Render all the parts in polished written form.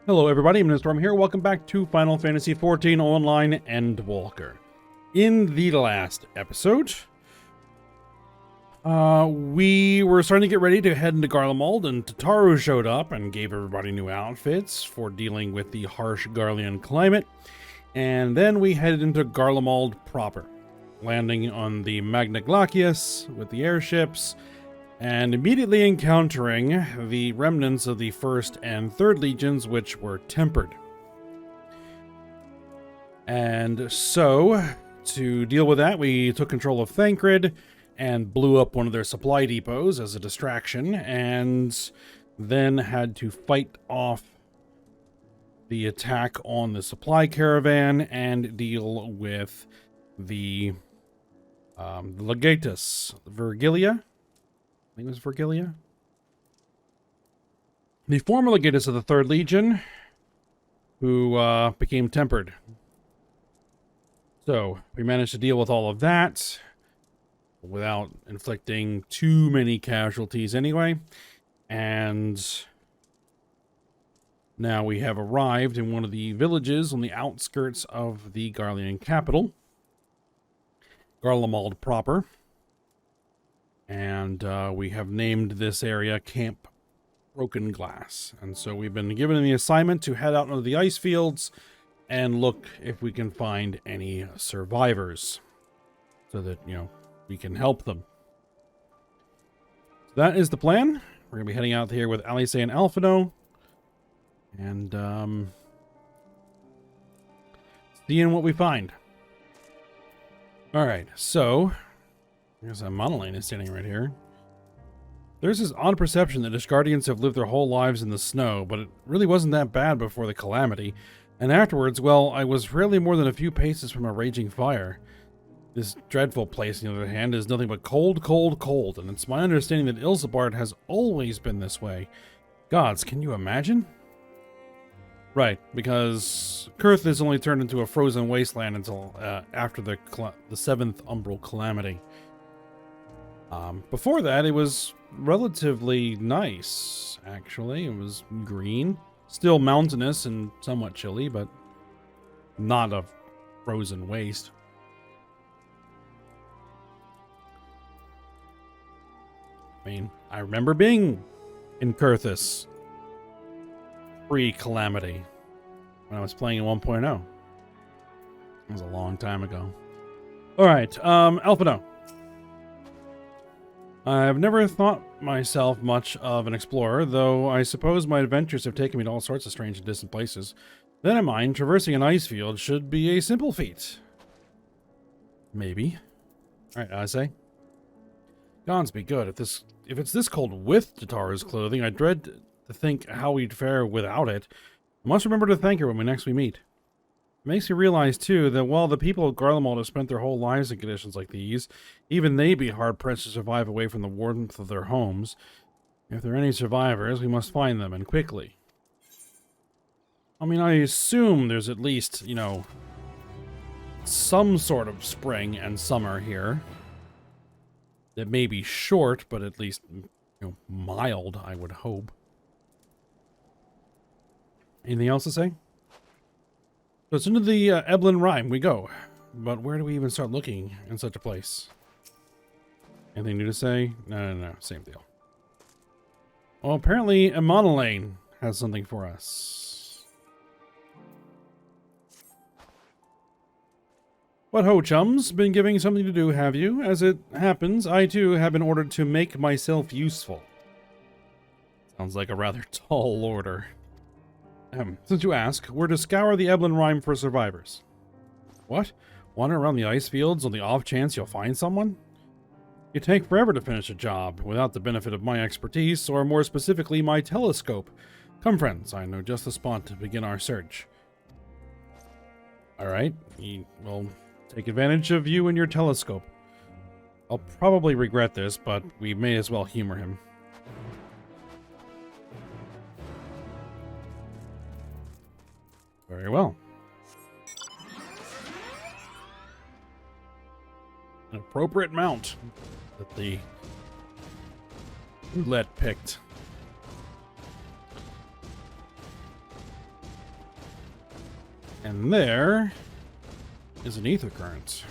Hello everybody, I'm Storm here. Welcome back to Final Fantasy XIV Online Endwalker. In the last episode, we were starting to get ready to head into Garlemald, and Tataru showed up and gave everybody new outfits for dealing with the harsh Garlean climate. And then we headed into Garlemald proper, landing on the Magna Glacius with the airships, and immediately encountering the remnants of the 1st and 3rd Legions, which were tempered. And so, to deal with that, we took control of Thancred and blew up one of their supply depots as a distraction, and then had to fight off the attack on the supply caravan and deal with the Legatus Virgilia. I think it was Virgilia. The former Legatus of the 3rd Legion, who became tempered. So, we managed to deal with all of that without inflicting too many casualties anyway. And now we have arrived in one of the villages on the outskirts of the Garlean capital, Garlemald proper. And we have named this area Camp Broken Glass. And so we've been given the assignment to head out into the ice fields and look if we can find any survivors so that, we can help them. So that is the plan. We're going to be heading out here with Alice and Alphino. And seeing what we find. Alright, so there's a monolith is standing right here. There's this odd perception that Ishgardians have lived their whole lives in the snow, but it really wasn't that bad before the calamity. And afterwards, well, I was rarely more than a few paces from a raging fire. This dreadful place, on the other hand, is nothing but cold, cold, cold, and it's my understanding that Ilsebard has always been this way. Gods, can you imagine? Right, because Kurth is only turned into a frozen wasteland until after the 7th Umbral Calamity. Before that, it was relatively nice, actually. It was green. Still mountainous and somewhat chilly, but not a frozen waste. I mean, I remember being in Kurthus pre-Calamity when I was playing in 1.0. It was a long time ago. Alright, Alphino. I've never thought myself much of an explorer, though I suppose my adventures have taken me to all sorts of strange and distant places. Then in mind, traversing an ice field should be a simple feat. Maybe. Alright, I say. Gods be good. If it's this cold with Tataru's clothing, I dread to think how we'd fare without it. I must remember to thank her when next we meet. It makes me realize, too, that while the people of Garlemald have spent their whole lives in conditions like these, even they be hard-pressed to survive away from the warmth of their homes. If there are any survivors, we must find them, and quickly. I mean, I assume there's at least, some sort of spring and summer here. It may be short, but at least, mild, I would hope. Anything else to say? So it's into the Eblin Rime we go. But where do we even start looking in such a place? Anything new to say? No. Same deal. Well, apparently Amonelane has something for us. What ho, chums? Been giving something to do, have you? As it happens, I too have been ordered to make myself useful. Sounds like a rather tall order. Since you ask, we're to scour the Eblin Rime for survivors. What? Wander around the ice fields on the off chance you'll find someone? It'd take forever to finish a job without the benefit of my expertise, or more specifically, my telescope. Come, friends, I know just the spot to begin our search. Alright, we'll take advantage of you and your telescope. I'll probably regret this, but we may as well humor him. Very well. An appropriate mount that the roulette picked. And there is an ether current.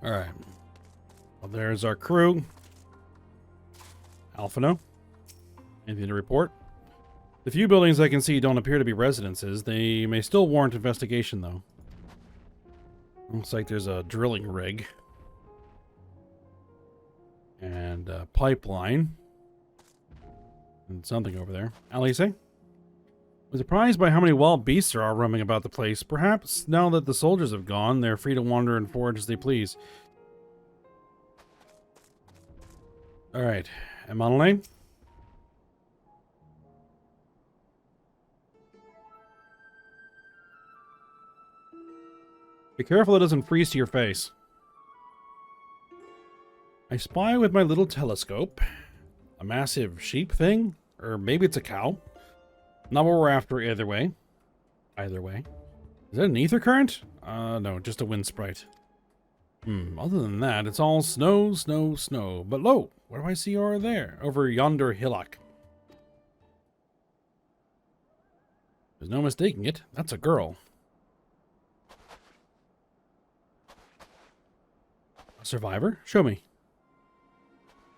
All right. Well, there's our crew. Alphino. Anything to report? The few buildings I can see don't appear to be residences. They may still warrant investigation, though. Looks like there's a drilling rig. And a pipeline. And something over there. Alice? I'm surprised by how many wild beasts there are roaming about the place. Perhaps, now that the soldiers have gone, they're free to wander and forage as they please. Alright. And Monolane? Be careful it doesn't freeze to your face. I spy with my little telescope a massive sheep thing, or maybe it's a cow. Not what we're after either way. Either way. Is that an ether current? No, just a wind sprite. Other than that, it's all snow, snow, snow. But lo, what do I see over there? Over yonder hillock. There's no mistaking it. That's a girl. A survivor? Show me.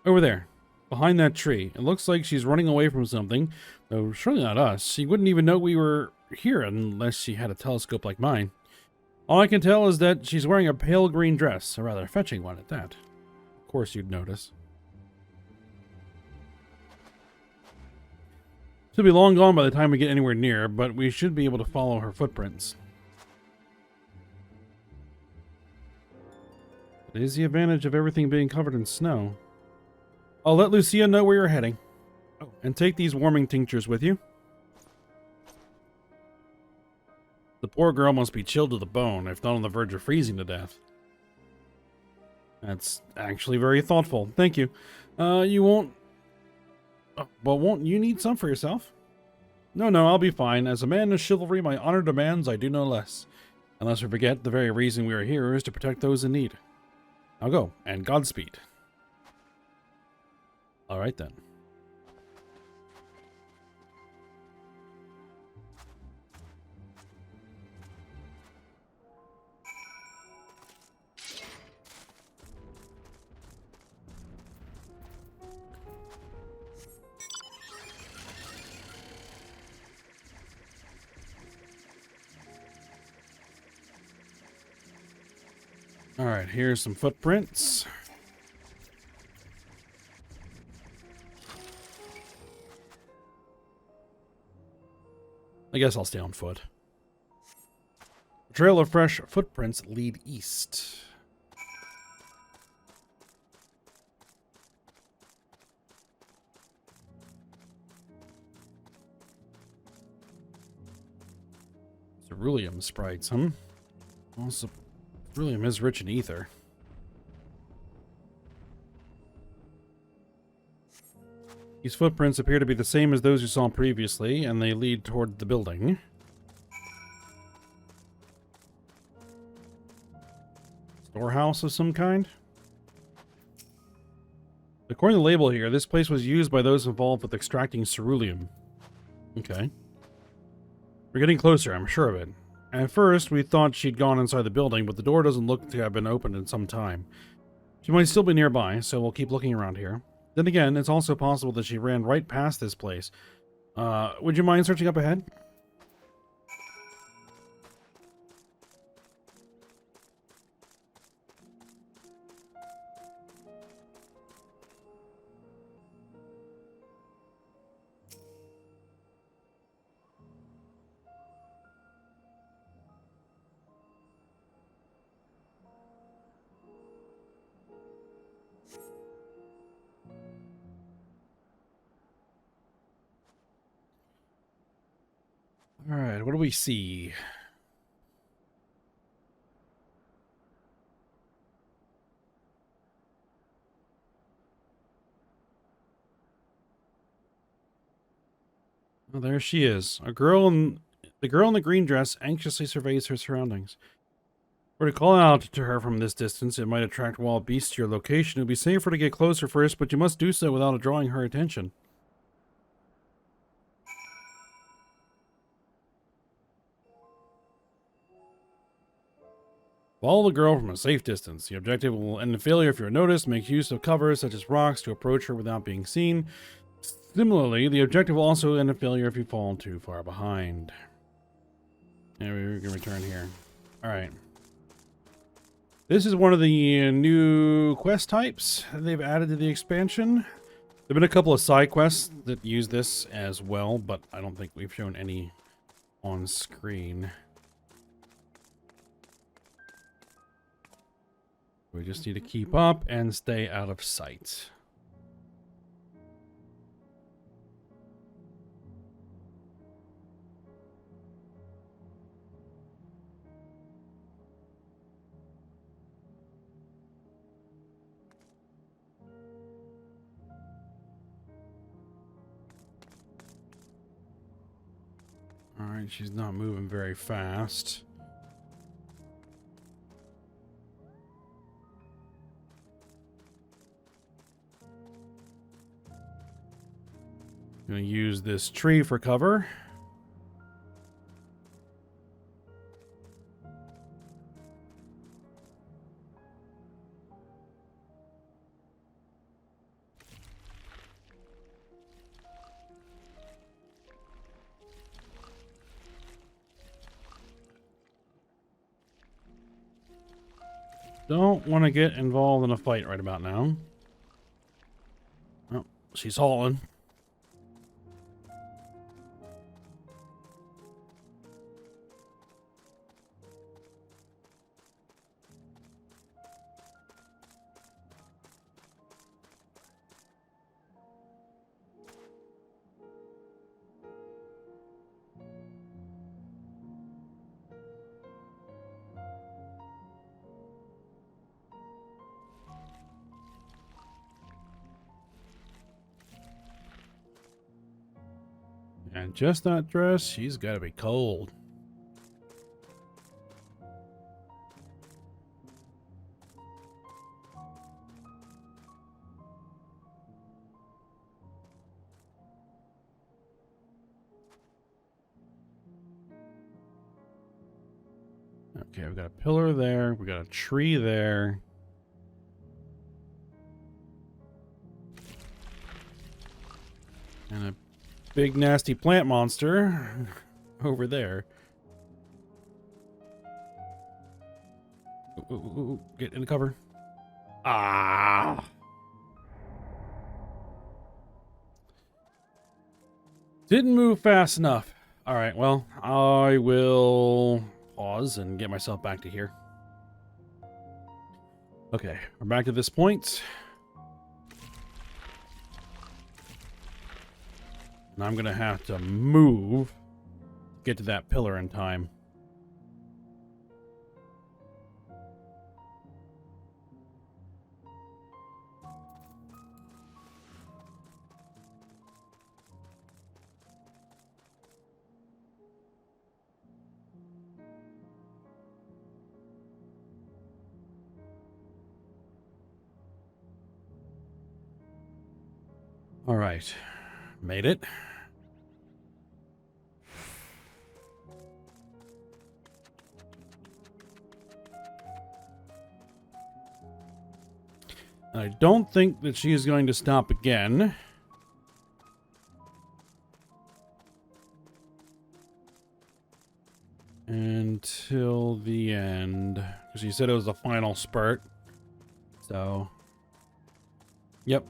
Over there. Behind that tree. It looks like she's running away from something. Though surely not us. She wouldn't even know we were here unless she had a telescope like mine. All I can tell is that she's wearing a pale green dress. A rather fetching one at that. Of course you'd notice. She'll be long gone by the time we get anywhere near, but we should be able to follow her footprints. It is the advantage of everything being covered in snow. I'll let Lucia know where you're heading. Oh, and take these warming tinctures with you. The poor girl must be chilled to the bone, if not on the verge of freezing to death. That's actually very thoughtful. Thank you. You won't... but won't you need some for yourself? No, I'll be fine. As a man of chivalry, my honor demands I do no less. Unless we forget, the very reason we are here is to protect those in need. I'll go, and Godspeed. Alright then. Alright, here's some footprints. I guess I'll stay on foot. A trail of fresh footprints lead east. Ceruleum sprites, huh? Also, ceruleum is rich in ether. These footprints appear to be the same as those you saw previously, and they lead toward the building. Storehouse of some kind? According to the label here, this place was used by those involved with extracting ceruleum. Okay. We're getting closer, I'm sure of it. At first, we thought she'd gone inside the building, but the door doesn't look to have been opened in some time. She might still be nearby, so we'll keep looking around here. Then again, it's also possible that she ran right past this place. Would you mind searching up ahead? Alright, what do we see? Oh, there she is. The girl in the green dress anxiously surveys her surroundings. Were to call out to her from this distance, it might attract wild beasts to your location. It would be safer to get closer first, but you must do so without drawing her attention. Follow the girl from a safe distance. The objective will end in failure if you're noticed. Make use of covers such as rocks to approach her without being seen. Similarly, the objective will also end in failure if you fall too far behind. And we're going to return here. Alright. This is one of the new quest types they've added to the expansion. There have been a couple of side quests that use this as well, but I don't think we've shown any on screen. We just need to keep up and stay out of sight. Alright, she's not moving very fast. I'm gonna use this tree for cover. Don't want to get involved in a fight right about now. Oh, she's hauling. And just that dress, she's got to be cold. Okay, we've got a pillar there. We got a tree there. And a big nasty plant monster over there. Ooh, get in the cover. Ah! Didn't move fast enough. All right, well, I will pause and get myself back to here. Okay, we're back to this point. And I'm going to have to move to get to that pillar in time. All right, made it. I don't think that she is going to stop again. Until the end. Because she said it was the final spurt. So. Yep.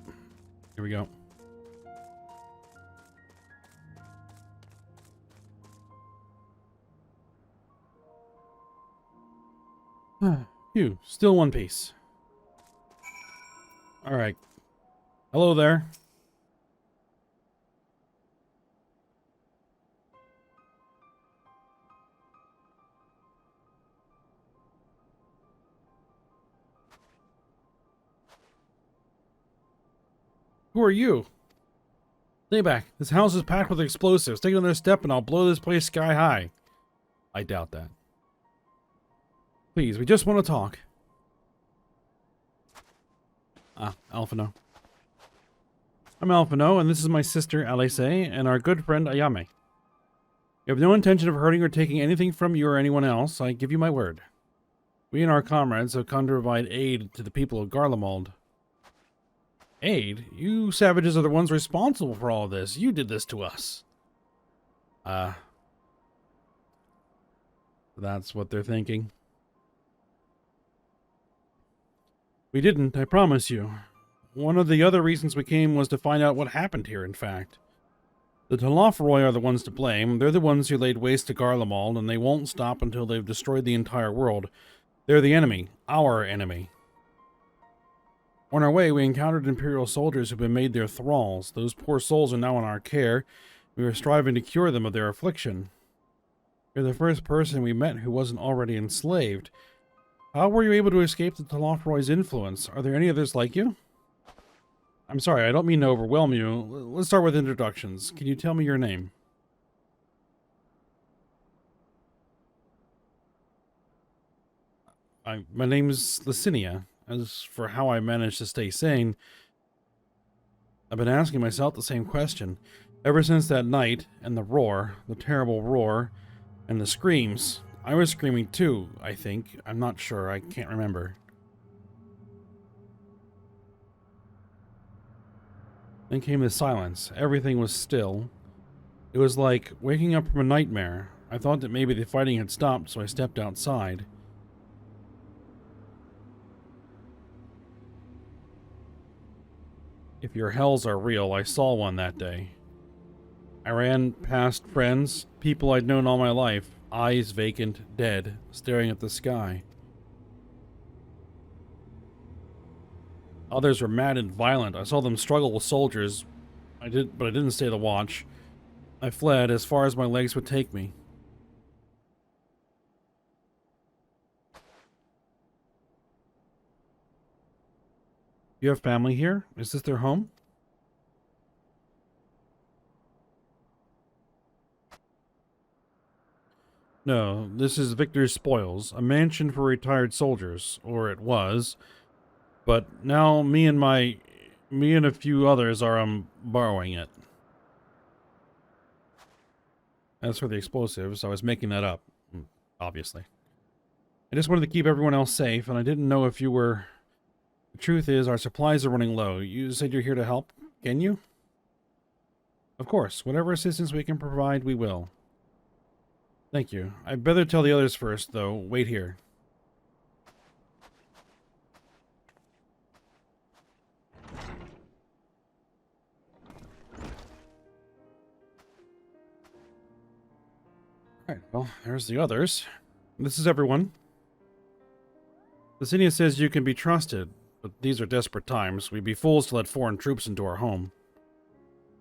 Here we go. Phew, still one piece. All right. Hello there. Who are you? Stay back. This house is packed with explosives. Take another step and I'll blow this place sky high. I doubt that. Please, we just want to talk. Ah, Alphino. I'm Alphino, and this is my sister, Alice, and our good friend, Ayame. We have no intention of hurting or taking anything from you or anyone else. I give you my word. We and our comrades have come to provide aid to the people of Garlemald. Aid? You savages are the ones responsible for all of this. You did this to us. That's what they're thinking. We didn't, I promise you. One of the other reasons we came was to find out what happened here, in fact. The Talafroy are the ones to blame. They're the ones who laid waste to Garlemald, and they won't stop until they've destroyed the entire world. They're the enemy. Our enemy. On our way, we encountered Imperial soldiers who've been made their thralls. Those poor souls are now in our care. We are striving to cure them of their affliction. You're the first person we met who wasn't already enslaved. How were you able to escape the Talafroy's influence? Are there any others like you? I'm sorry, I don't mean to overwhelm you. Let's start with introductions. Can you tell me your name? My name's Licinia. As for how I managed to stay sane, I've been asking myself the same question. Ever since that night, and the roar, the terrible roar, and the screams. I was screaming too, I think. I'm not sure, I can't remember. Then came the silence. Everything was still. It was like waking up from a nightmare. I thought that maybe the fighting had stopped, so I stepped outside. If your hells are real, I saw one that day. I ran past friends, people I'd known all my life, eyes vacant, dead, staring at the sky. Others were mad and violent. I saw them struggle with soldiers. But I didn't stay to watch. I fled as far as my legs would take me. You have family here? Is this their home? No, this is Victor's Spoils, a mansion for retired soldiers, or it was. But now me and a few others are borrowing it. As for the explosives, I was making that up, obviously. I just wanted to keep everyone else safe, and I didn't know if you were... The truth is, our supplies are running low. You said you're here to help, can you? Of course, whatever assistance we can provide, we will. Thank you. I'd better tell the others first, though. Wait here. Alright, well, there's the others. This is everyone. Licinia says you can be trusted, but these are desperate times. We'd be fools to let foreign troops into our home.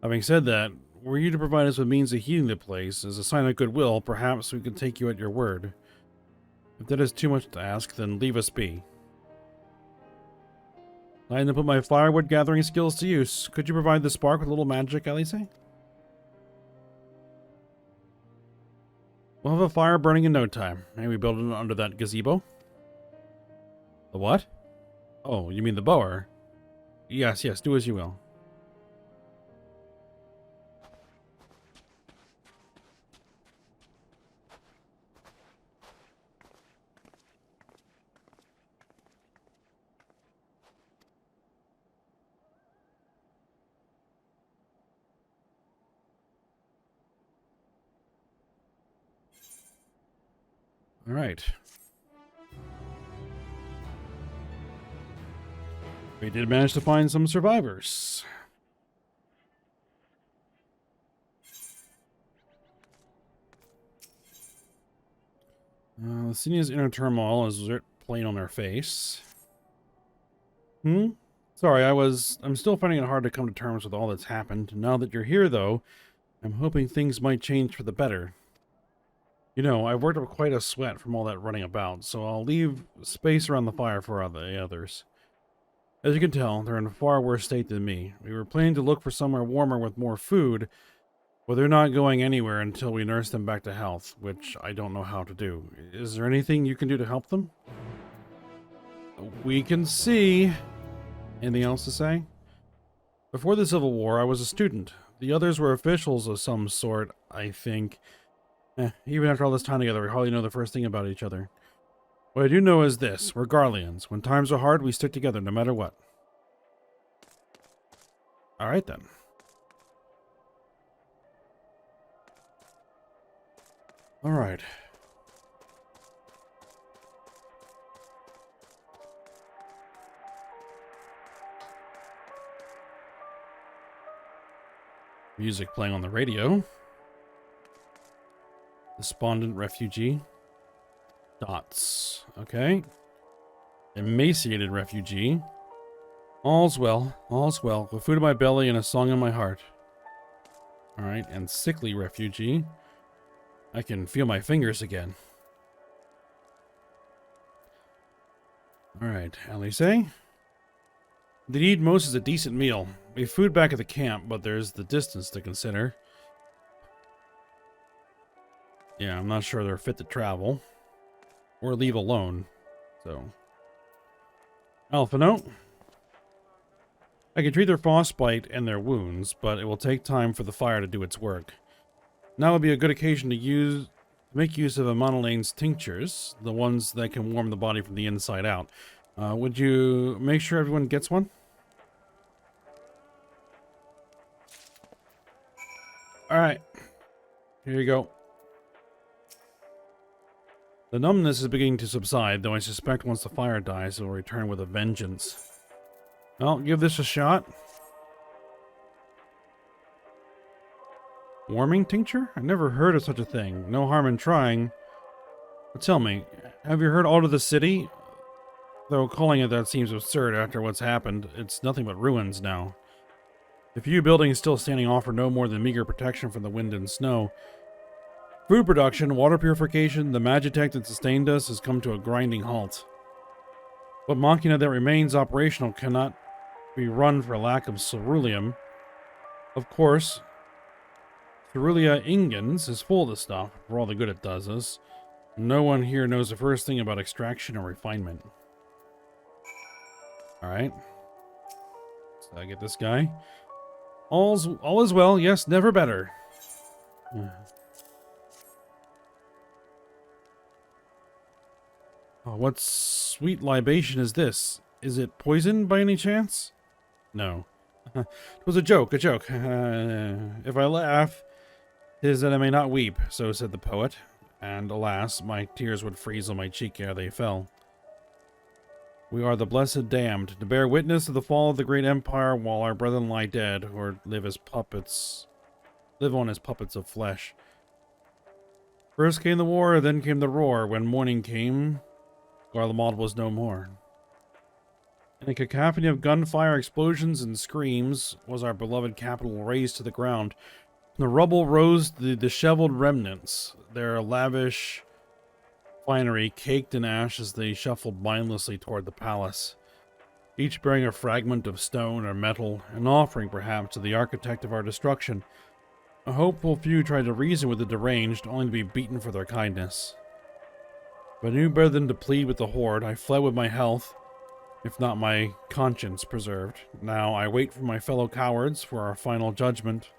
Having said that, were you to provide us with means of heating the place, as a sign of goodwill, perhaps we could take you at your word. If that is too much to ask, then leave us be. I had to put my firewood gathering skills to use. Could you provide the spark with a little magic, Alice? We'll have a fire burning in no time. Maybe build it under that gazebo. The what? Oh, you mean the bower? Yes, do as you will. All right. We did manage to find some survivors. Licinia's inner turmoil is plain on her face. Sorry, I'm still finding it hard to come to terms with all that's happened. Now that you're here, though, I'm hoping things might change for the better. You know, I've worked up quite a sweat from all that running about, so I'll leave space around the fire for the others. As you can tell, they're in a far worse state than me. We were planning to look for somewhere warmer with more food, but they're not going anywhere until we nurse them back to health, which I don't know how to do. Is there anything you can do to help them? We can see. Anything else to say? Before the Civil War, I was a student. The others were officials of some sort, I think. Even after all this time together, we hardly know the first thing about each other. What I do know is this. We're Garleans. When times are hard, we stick together no matter what. Alright then. Alright. Music playing on the radio. Despondent refugee. Dots. Okay. Emaciated refugee. All's well. All's well. With food in my belly and a song in my heart. Alright. And sickly refugee. I can feel my fingers again. Alright. Alice? They need most is a decent meal. We have food back at the camp, but there's the distance to consider. Yeah, I'm not sure they're fit to travel. Or leave alone. So. Alpha note. I can treat their frostbite and their wounds, but it will take time for the fire to do its work. Now would be a good occasion to make use of Amonolane's tinctures, the ones that can warm the body from the inside out. Would you make sure everyone gets one? Alright. Here you go. The numbness is beginning to subside, though I suspect once the fire dies, it will return with a vengeance. Well, give this a shot. Warming tincture? I never heard of such a thing. No harm in trying. But tell me, have you heard all of the city? Though calling it that seems absurd after what's happened. It's nothing but ruins now. The few buildings still standing offer no more than meager protection from the wind and snow. Food production, water purification, the magitech that sustained us has come to a grinding halt. What machina that remains operational cannot be run for lack of ceruleum. Of course, Cerulia Ingens is full of the stuff, for all the good it does us. No one here knows the first thing about extraction or refinement. Alright. So I get this guy. All is well, yes, never better. Oh, what sweet libation is this? Is it poison by any chance? No. It was a joke, a joke. If I laugh, 'tis that I may not weep, so said the poet. And alas, my tears would freeze on my cheek ere they fell. We are the blessed damned, to bear witness of the fall of the great empire while our brethren lie dead, or live as puppets, live on as puppets of flesh. First came the war, then came the roar. When morning came, Garlemald was no more. In a cacophony of gunfire, explosions, and screams was our beloved capital razed to the ground. From the rubble rose the disheveled remnants, their lavish finery caked in ash as they shuffled mindlessly toward the palace, each bearing a fragment of stone or metal, an offering perhaps to the architect of our destruction. A hopeful few tried to reason with the deranged, only to be beaten for their kindness. But I knew better than to plead with the horde. I fled with my health, if not my conscience, preserved. Now I wait for my fellow cowards for our final judgment.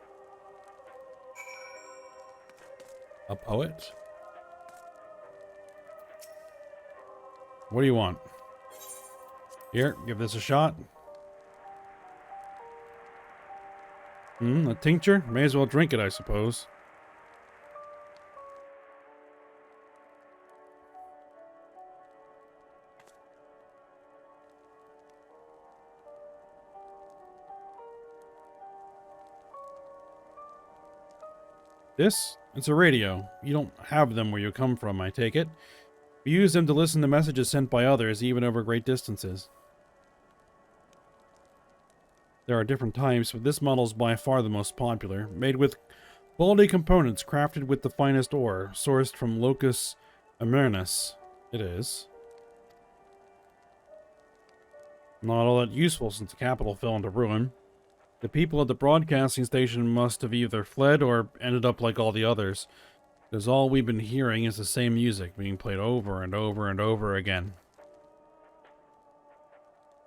A poet? What do you want? Here, give this a shot. A tincture? May as well drink it, I suppose. This? It's a radio. You don't have them where you come from, I take it. We use them to listen to messages sent by others, even over great distances. There are different types, but this model is by far the most popular, made with quality components crafted with the finest ore, sourced from Locus Amernus. It is. Not all that useful since the capital fell into ruin. The people at the broadcasting station must have either fled or ended up like all the others, because all we've been hearing is the same music being played over and over and over again.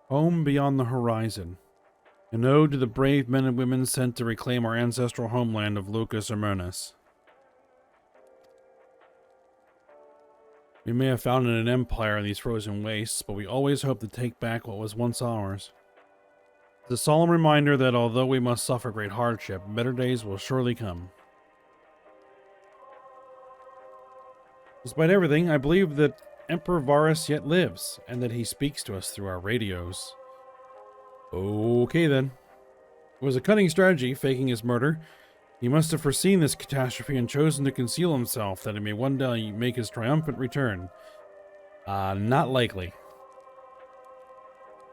Home beyond the horizon. An ode to the brave men and women sent to reclaim our ancestral homeland of Lucas Hermanus. We may have founded an empire in these frozen wastes, but we always hope to take back what was once ours. It's a solemn reminder that although we must suffer great hardship, better days will surely come. Despite everything, I believe that Emperor Varus yet lives, and that he speaks to us through our radios. Okay then. It was a cunning strategy, faking his murder. He must have foreseen this catastrophe and chosen to conceal himself, that he may one day make his triumphant return. Not likely.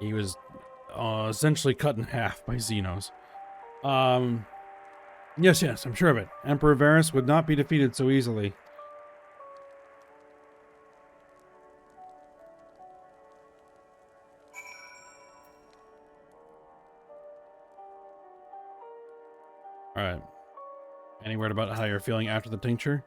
He was essentially cut in half by Xenos. Yes, I'm sure of it. Emperor Varus would not be defeated so easily. Alright. Any word about how you're feeling after the tincture?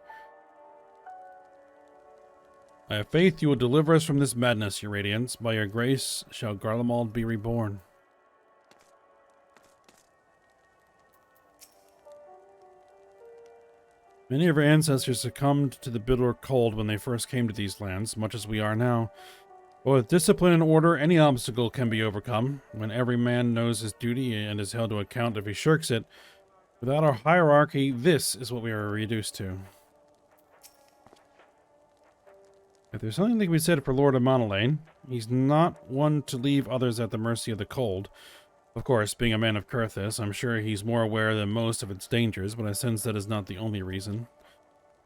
I have faith you will deliver us from this madness, your radiance. By your grace shall Garlemald be reborn. Many of our ancestors succumbed to the bitter cold when they first came to these lands, much as we are now. But with discipline and order, any obstacle can be overcome. When every man knows his duty and is held to account if he shirks it, without our hierarchy, this is what we are reduced to. If there's something that can be said for Lord of Monolane, he's not one to leave others at the mercy of the cold. Of course, being a man of Kurthis, I'm sure he's more aware than most of its dangers, but I sense that is not the only reason.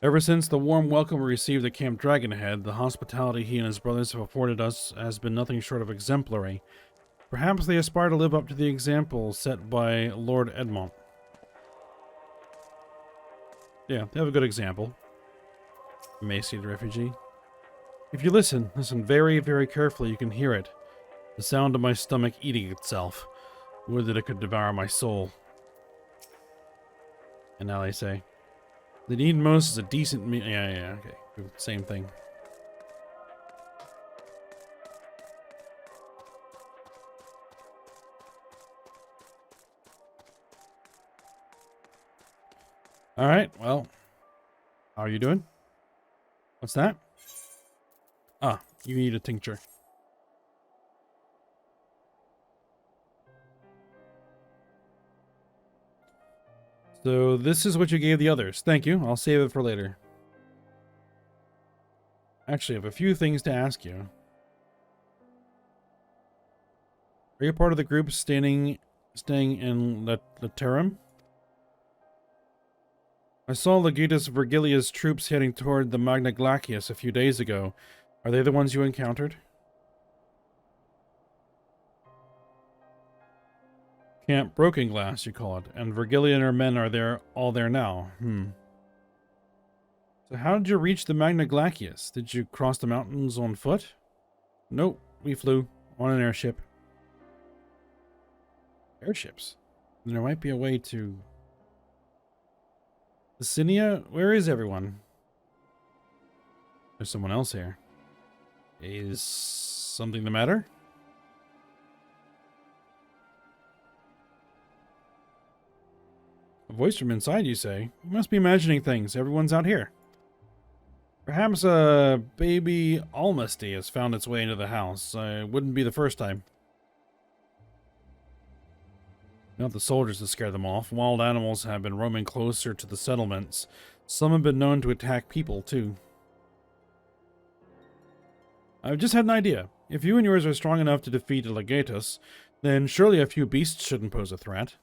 Ever since the warm welcome we received at Camp Dragonhead, the hospitality he and his brothers have afforded us has been nothing short of exemplary. Perhaps they aspire to live up to the example set by Lord Edmont. Yeah, they have a good example. Emaciated refugee. If you listen very, very carefully, you can hear it. The sound of my stomach eating itself. Would that it could devour my soul. And now they say, the need most is a decent meal. Yeah, okay. Same thing. Alright, well. How are you doing? What's that? Ah, you need a tincture. So this is what you gave the others. Thank you. I'll save it for later. Actually, I have a few things to ask you. Are you part of the group staying in Laterum? I saw Legatus Virgilia's troops heading toward the Magna Glacius a few days ago. Are they the ones you encountered? Camp Broken Glass, you call it, and Virgilia and her men are all there now. So how did you reach the Magna Glacius? Did you cross the mountains on foot? Nope, we flew on an airship. Airships? Then there might be a way to... Lucinia, where is everyone? There's someone else here. Is something the matter? A voice from inside, you say? You must be imagining things. Everyone's out here. Perhaps a baby almasty has found its way into the house. It wouldn't be the first time. Not the soldiers to scare them off. Wild animals have been roaming closer to the settlements. Some have been known to attack people, too. I've just had an idea. If you and yours are strong enough to defeat a Legatus, then surely a few beasts shouldn't pose a threat.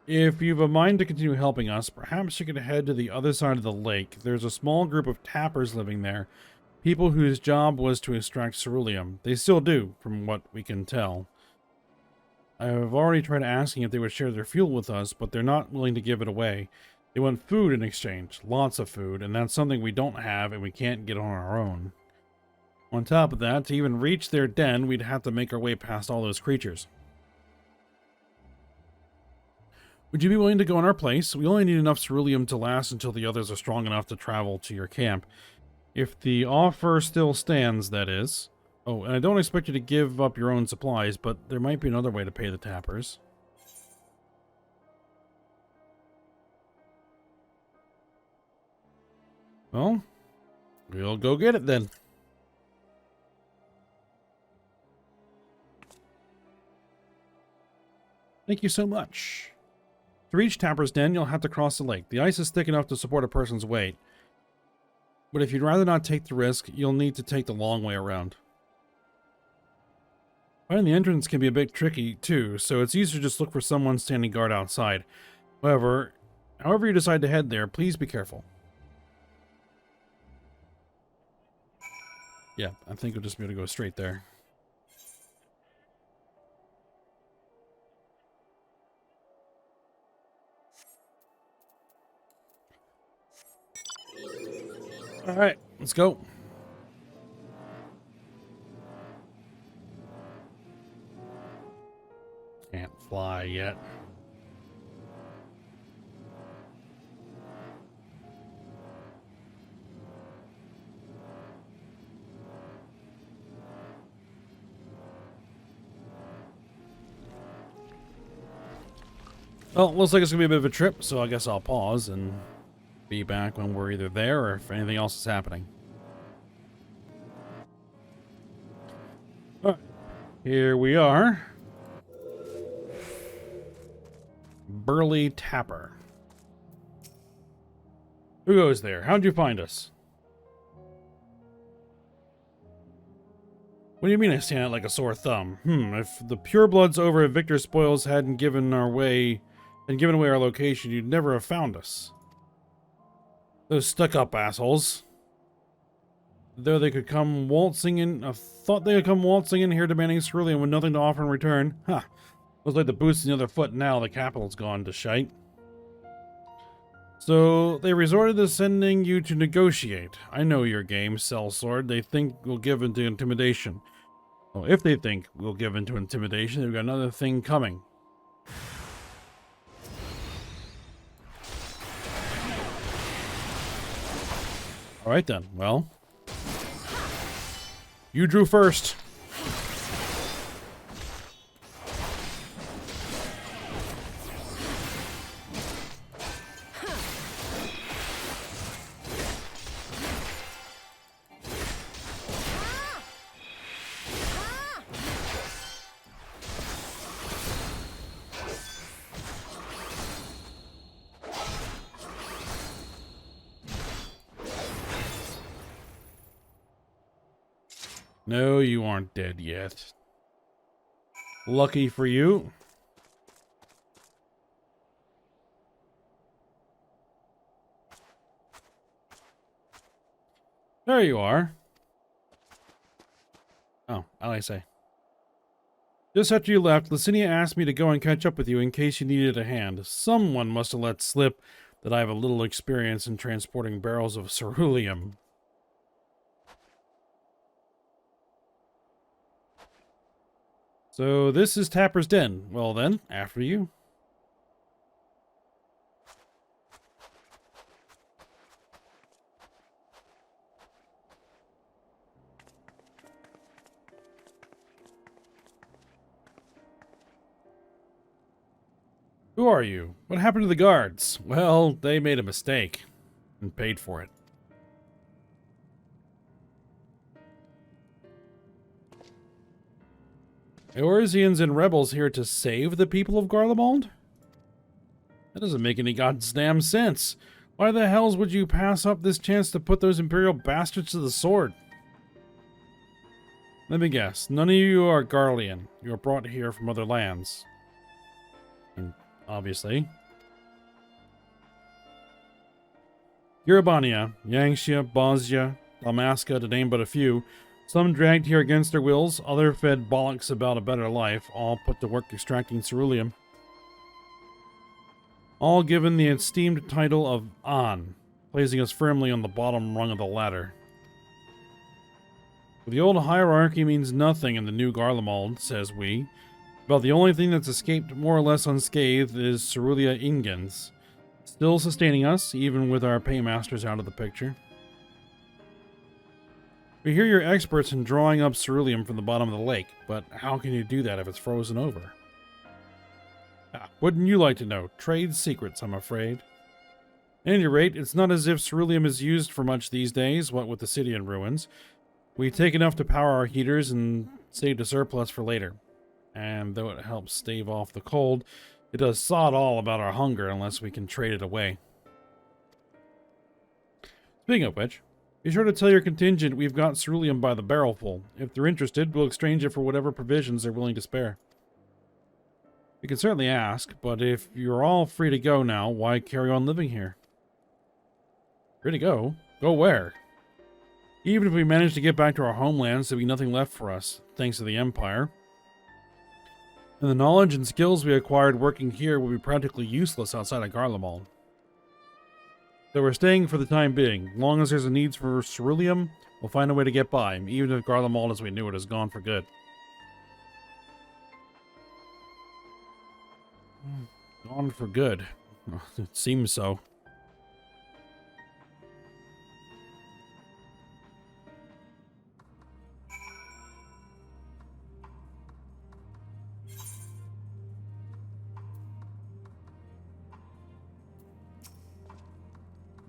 If you've a mind to continue helping us, perhaps you could head to the other side of the lake. There's a small group of tappers living there. People whose job was to extract ceruleum. They still do, from what we can tell. I have already tried asking if they would share their fuel with us, but they're not willing to give it away. They want food in exchange. Lots of food, and that's something we don't have and we can't get on our own. On top of that, to even reach their den, we'd have to make our way past all those creatures. Would you be willing to go in our place? We only need enough ceruleum to last until the others are strong enough to travel to your camp. If the offer still stands, that is. Oh, and I don't expect you to give up your own supplies, but there might be another way to pay the tappers. Well, we'll go get it then. Thank you so much. To reach Tapper's Den, you'll have to cross the lake. The ice is thick enough to support a person's weight. But if you'd rather not take the risk, you'll need to take the long way around. Finding the entrance can be a bit tricky, too, so it's easier to just look for someone standing guard outside. However you decide to head there, please be careful. Yeah, I think we'll just be able to go straight there. Alright, let's go. Can't fly yet. Well, looks like it's going to be a bit of a trip, so I guess I'll pause and be back when we're either there or if anything else is happening. Alright, here we are. Burly Tapper. Who goes there? How'd you find us? What do you mean I stand out like a sore thumb? If the purebloods over at Victor Spoils hadn't given away our location, you'd never have found us. Those stuck-up assholes. Though they could come waltzing in, I thought they could come waltzing in here demanding ceruleum with nothing to offer in return. Huh. Looks like the boot's in the other foot now. The capital's gone to shite. So they resorted to sending you to negotiate. I know your game, sellsword. They think we'll give in to intimidation. Well, if they think we'll give in to intimidation, they've got another thing coming. Alright then, well. You drew first. No, you aren't dead yet. Lucky for you. There you are. Oh, I say. Just after you left, Licinia asked me to go and catch up with you in case you needed a hand. Someone must have let slip that I have a little experience in transporting barrels of ceruleum. So this is Tapper's Den. Well then, after you. Who are you? What happened to the guards? Well, they made a mistake and paid for it. Eorzeans and rebels here to save the people of Garlemald? That doesn't make any goddamn sense. Why the hells would you pass up this chance to put those Imperial bastards to the sword? Let me guess. None of you are Garlean. You are brought here from other lands. And obviously. Urabania, Yangxia, Bosnia, Damaska, to name but a few. Some dragged here against their wills, other fed bollocks about a better life, all put to work extracting ceruleum. All given the esteemed title of An, placing us firmly on the bottom rung of the ladder. The old hierarchy means nothing in the new Garlemald, says we. About the only thing that's escaped more or less unscathed is Cerulia Ingens, still sustaining us, even with our paymasters out of the picture. We hear you're experts in drawing up ceruleum from the bottom of the lake, but how can you do that if it's frozen over? Wouldn't you like to know? Trade secrets, I'm afraid. At any rate, it's not as if ceruleum is used for much these days, what with the city in ruins. We take enough to power our heaters and saved a surplus for later. And though it helps stave off the cold, it does sod all about our hunger unless we can trade it away. Speaking of which, be sure to tell your contingent we've got ceruleum by the barrelful. If they're interested, we'll exchange it for whatever provisions they're willing to spare. We can certainly ask, but if you're all free to go now, why carry on living here? Free to go? Go where? Even if we manage to get back to our homelands, there'll be nothing left for us, thanks to the Empire. And the knowledge and skills we acquired working here will be practically useless outside of Garlemald. So we're staying for the time being. As long as there's a need for ceruleum, we'll find a way to get by, even if Garlemald as we knew it is gone for good. Gone for good. It seems so.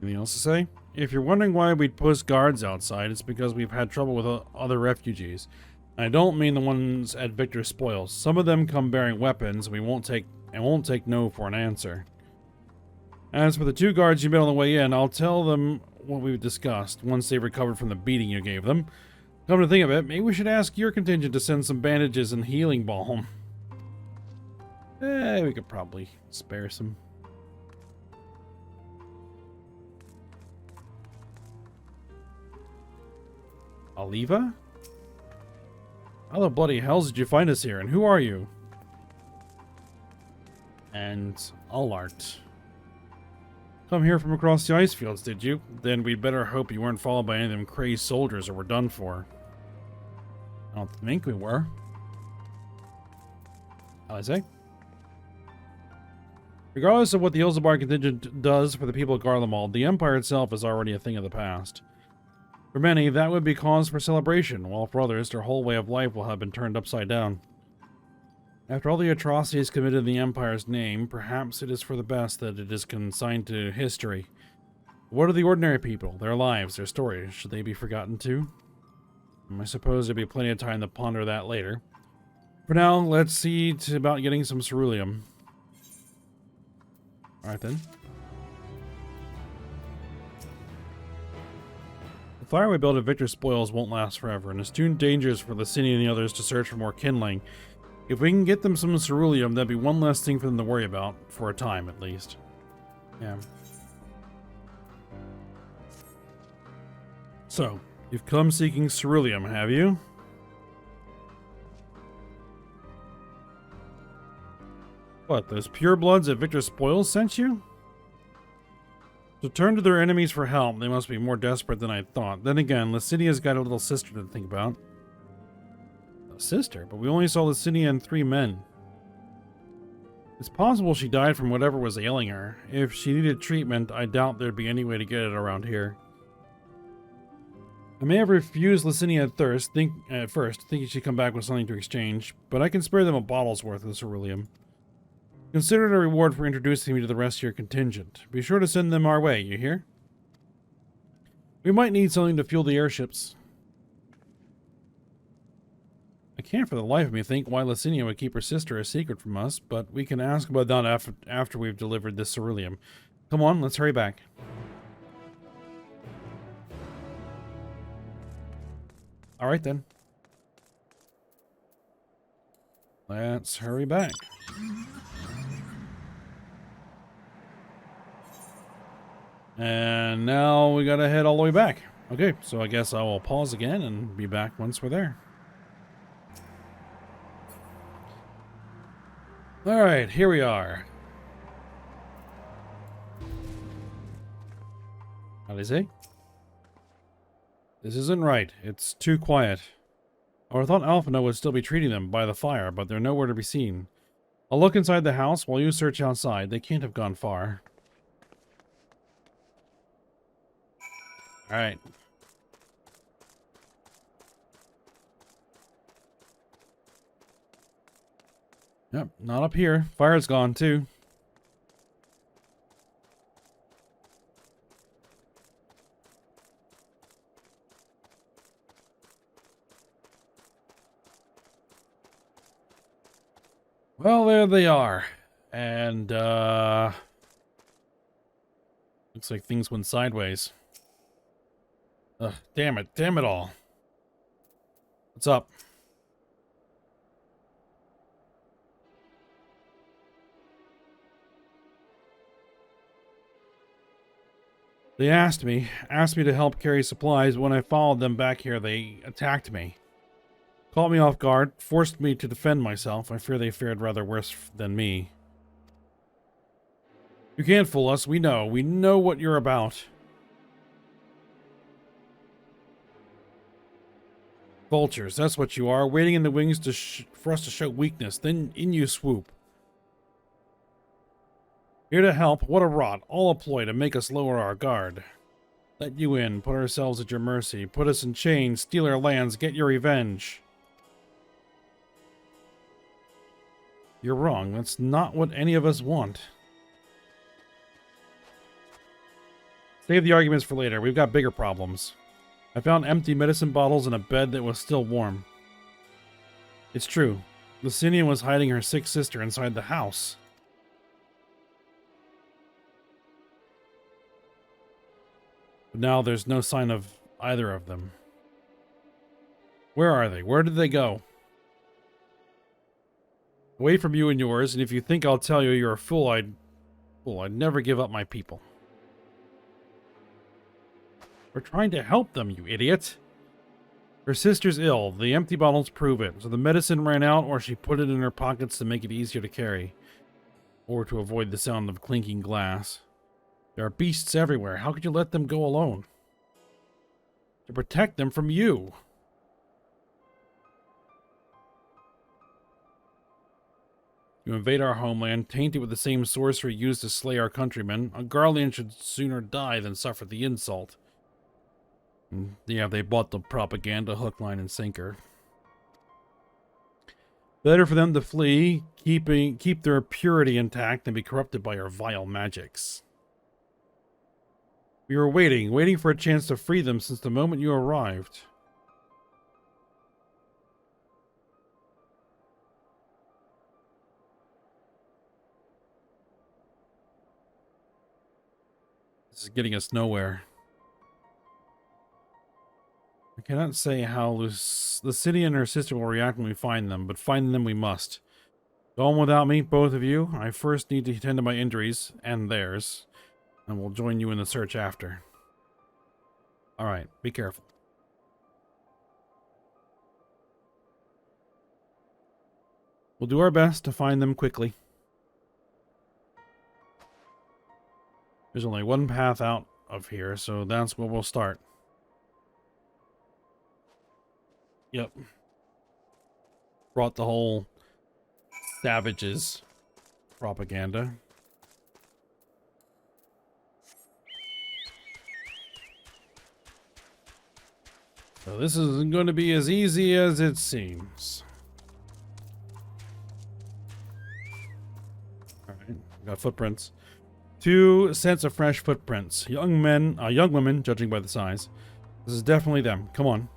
Anything else to say? If you're wondering why we'd post guards outside, it's because we've had trouble with other refugees. I don't mean the ones at Victor's Spoils. Some of them come bearing weapons, and we won't take no for an answer. As for the 2 guards you met on the way in, I'll tell them what we've discussed once they've recovered from the beating you gave them. Come to think of it, maybe we should ask your contingent to send some bandages and healing balm. We could probably spare some. Aliva? How the bloody hells did you find us here, and who are you? And Allart. Come here from across the ice fields, did you? Then we'd better hope you weren't followed by any of them crazed soldiers or we're done for. I don't think we were. How'd I say? Regardless of what the Eorzea contingent does for the people of Garlemald, the Empire itself is already a thing of the past. For many, that would be cause for celebration, while for others, their whole way of life will have been turned upside down. After all the atrocities committed in the Empire's name, perhaps it is for the best that it is consigned to history. What are the ordinary people, their lives, their stories? Should they be forgotten too? I suppose there'll be plenty of time to ponder that later. For now, let's see about getting some ceruleum. Alright then. The fire we built at Victor's Spoils won't last forever, and it's too dangerous for Licinia and the others to search for more kindling. If we can get them some ceruleum, that'd be one less thing for them to worry about, for a time at least. Yeah. So, you've come seeking ceruleum, have you? What, those purebloods at Victor's Spoils sent you? To turn to their enemies for help, they must be more desperate than I thought. Then again, Licinia's got a little sister to think about. A sister? But we only saw Licinia and 3 men. It's possible she died from whatever was ailing her. If she needed treatment, I doubt there'd be any way to get it around here. I may have refused Licinia at first, thinking she'd come back with something to exchange, but I can spare them a bottle's worth of ceruleum. Consider it a reward for introducing me to the rest of your contingent. Be sure to send them our way, you hear? We might need something to fuel the airships. I can't for the life of me think why Licinia would keep her sister a secret from us, but we can ask about that after we've delivered this ceruleum. Come on, let's hurry back. Alright then. Let's hurry back. And now we gotta head all the way back. Okay, so I guess I will pause again and be back once we're there. Alright, here we are. How'd I say? This isn't right. It's too quiet. Or I thought Alphino would still be treating them by the fire, but they're nowhere to be seen. I'll look inside the house while you search outside. They can't have gone far. Alright. Yep, not up here. Fire's gone too. Well, there they are. And, looks like things went sideways. Ugh, damn it all. What's up? They asked me to help carry supplies. When I followed them back here, they attacked me. Caught me off guard, forced me to defend myself. I fear they fared rather worse than me. You can't fool us. We know what you're about. Vultures, that's what you are, waiting in the wings for us to show weakness. Then in you swoop. Here to help. What a rot. All a ploy to make us lower our guard. Let you in, put ourselves at your mercy, put us in chains, steal our lands, get your revenge. You're wrong. That's not what any of us want. Save the arguments for later. We've got bigger problems. I found empty medicine bottles and a bed that was still warm. It's true. Lucinia was hiding her sick sister inside the house. But now there's no sign of either of them. Where are they? Where did they go? Away from you and yours, and if you think I'll tell you you're a fool, I'd never give up my people. We're trying to help them, you idiot. Her sister's ill. The empty bottles prove it. So the medicine ran out, or she put it in her pockets to make it easier to carry. Or to avoid the sound of clinking glass. There are beasts everywhere. How could you let them go alone? To protect them from you. You invade our homeland, taint it with the same sorcery used to slay our countrymen. A guardian should sooner die than suffer the insult. Yeah, they bought the propaganda hook, line, and sinker. Better for them to flee, keep their purity intact, than be corrupted by your vile magics. We were waiting for a chance to free them since the moment you arrived. This is getting us nowhere. I cannot say how Lucinia and her sister will react when we find them, but find them we must. Go on without me, both of you. I first need to tend to my injuries, and theirs, and we'll join you in the search after. Alright, be careful. We'll do our best to find them quickly. There's only one path out of here, so that's where we'll start. Yep. Brought the whole savages propaganda. So this isn't going to be as easy as it seems. Alright, got footprints. 2 sets of fresh footprints. Young women, judging by the size. This is definitely them. Come on.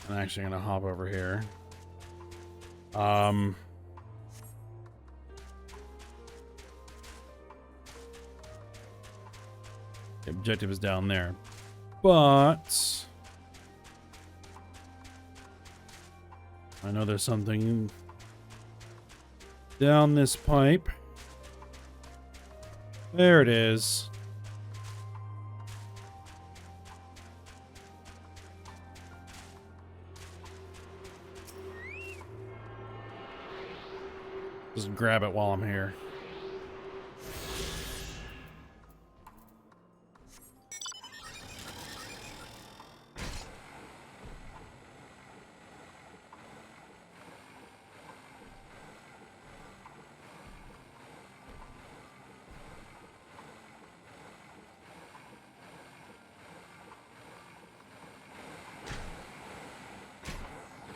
I'm actually gonna hop over here. The objective is down there, but I know there's something down this pipe. There it is. Just grab it while I'm here.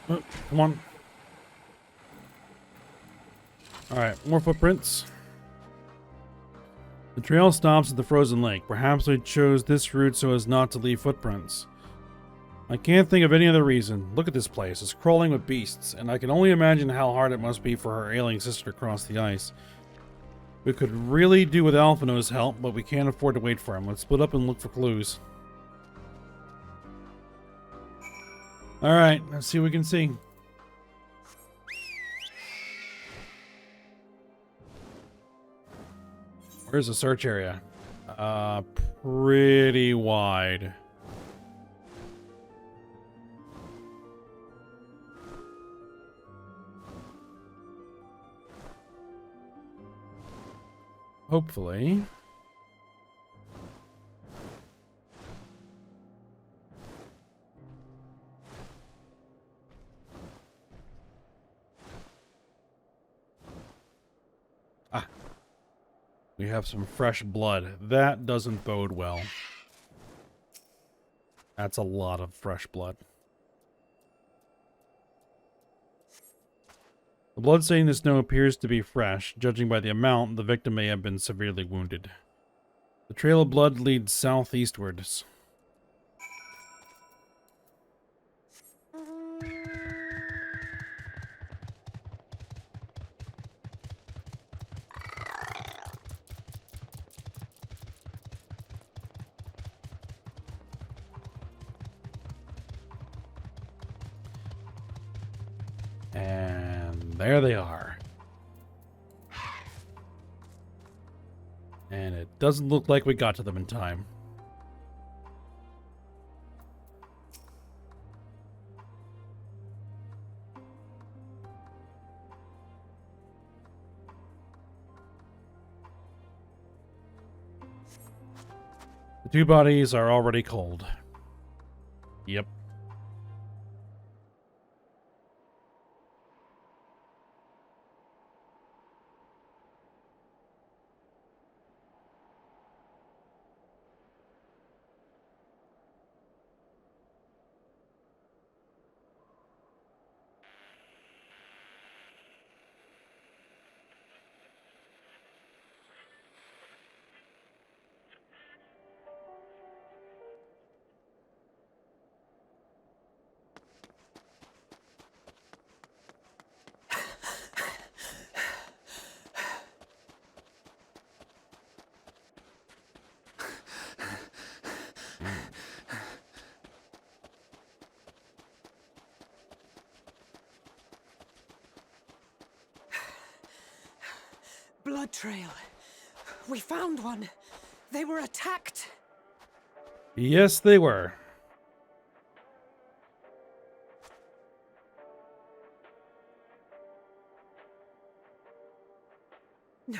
Oh, come on. Alright, more footprints. The trail stops at the frozen lake. Perhaps we chose this route so as not to leave footprints. I can't think of any other reason. Look at this place. It's crawling with beasts, and I can only imagine how hard it must be for her ailing sister to cross the ice. We could really do with Alphino's help, but we can't afford to wait for him. Let's split up and look for clues. Alright, let's see what we can see. Where's the search area? Pretty wide. Hopefully. Ah. We have some fresh blood. That doesn't bode well. That's a lot of fresh blood. The blood stain in the snow appears to be fresh. Judging by the amount, the victim may have been severely wounded. The trail of blood leads southeastwards. And there they are. And it doesn't look like we got to them in time. The two bodies are already cold. Yep. Blood trail. We found one. They were attacked. Yes, they were. No.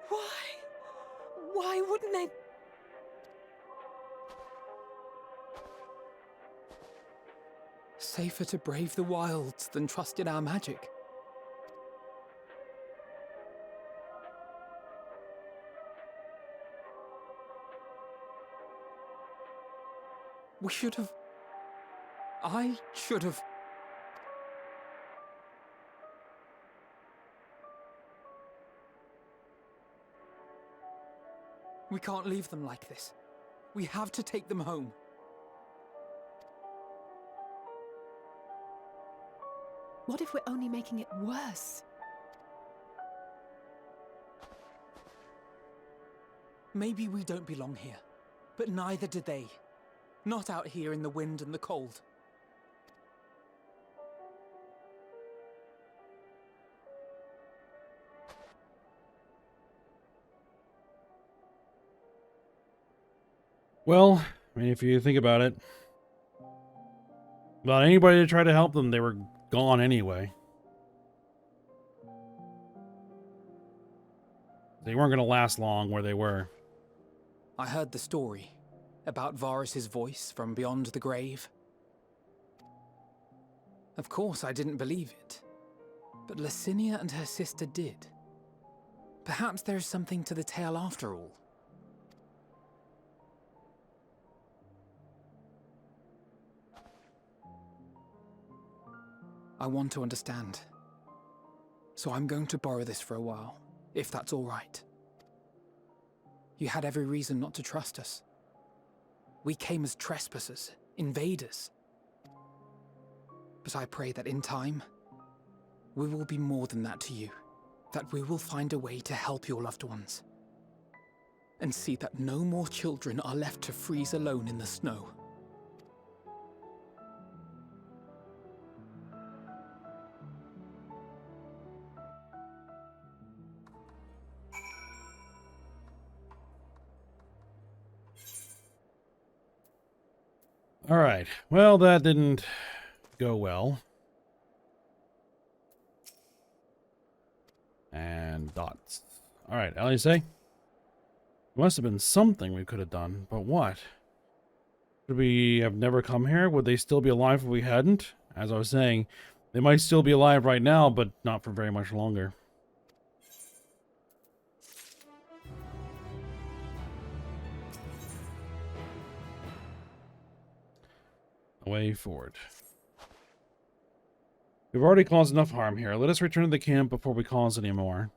Why? Why wouldn't they? Safer to brave the wilds than trust in our magic. We should have... I should have... We can't leave them like this. We have to take them home. What if we're only making it worse? Maybe we don't belong here, but neither do they. Not out here in the wind and the cold. Well, I mean, if you think about it, well, anybody that tried to help them, they were gone anyway. They weren't going to last long where they were. I heard the story about Varus's voice from beyond the grave. Of course, I didn't believe it, but Licinia and her sister did. Perhaps there is something to the tale after all. I want to understand. So I'm going to borrow this for a while, if that's all right. You had every reason not to trust us. We came as trespassers, invaders. But I pray that in time, we will be more than that to you. That we will find a way to help your loved ones. And see that no more children are left to freeze alone in the snow. All right. Well, that didn't go well. And dots. All right, Alice. There must have been something we could have done, but what? Should we have never come here? Would they still be alive if we hadn't? As I was saying, they might still be alive right now, but not for very much longer. A way forward. We've already caused enough harm here. Let us return to the camp before we cause any more.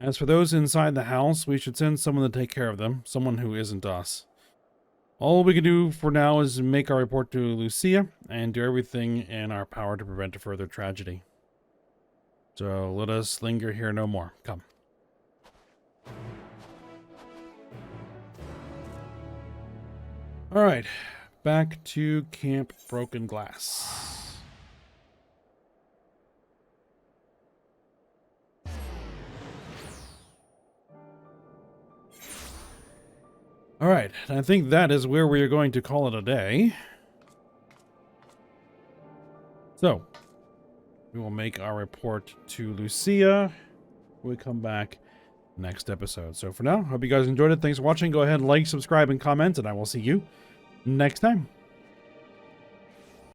As for those inside the house, we should send someone to take care of them. Someone who isn't us. All we can do for now is make our report to Lucia and do everything in our power to prevent a further tragedy. So let us linger here no more. Come. Alright. Back to Camp Broken Glass. Alright, I think that is where we are going to call it a day. So, we will make our report to Lucia when we come back next episode. So for now, hope you guys enjoyed it. Thanks for watching. Go ahead and like, subscribe, and comment, and I will see you next time.